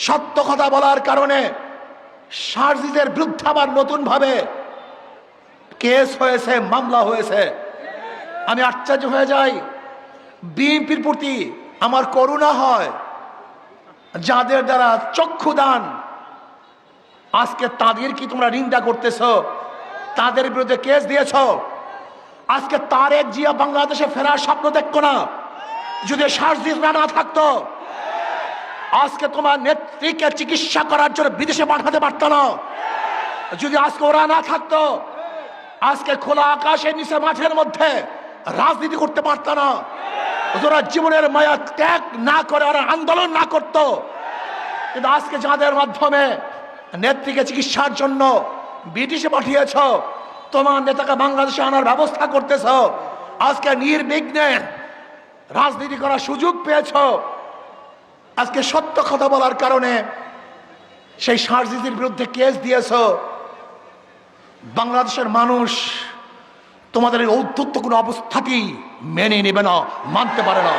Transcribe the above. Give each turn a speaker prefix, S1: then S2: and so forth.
S1: সত্য কথা বলার কারণে শারজিদের বিরুদ্ধে আবার নতুন ভাবে কেস হয়েছে, মামলা হয়েছে। আমি আশ্চর্য হয়ে যাই, বিএনপির প্রতি আমার করুণা হয়, যাদের দ্বারা চক্ষুদান আজকে তাদের কি তোমরা নিন্দা করতেছ, তাদের বিরুদ্ধে কেস দিয়েছ। আজকে তারেক জিয়া বাংলাদেশে ফেরার স্বপ্ন দেখতো না যদি শারজিদ না থাকতো। আজকে তোমার নেত্রীকে চিকিৎসা করার জন্য বিদেশে পাঠাতে পারত না যদি আজকে ওরা না থাকতো। আজকে খোলা আকাশের নিচে মাঠের মধ্যে রাজনীতি করতে পারত না। ওরা জীবনের মায়া ত্যাগ না করে ওরা আন্দোলন না করত। কিন্তু আজকে যাদের মাধ্যমে নেত্রীকে চিকিৎসার জন্য বিদেশে পাঠিয়েছ, তোমার নেতাকে বাংলাদেশে আনার ব্যবস্থা করতেছ, আজকে নির্বিঘ্নে রাজনীতি করার সুযোগ পেয়েছ। আজকে সত্য কথা বলার কারণে সেই শারজিদের বিরুদ্ধে কেস দিয়েছ। বাংলাদেশের মানুষ তোমাদের এই ঔদ্ধত্য কোনো অবস্থাতেই মেনে নেবে না, মানতে পারে না।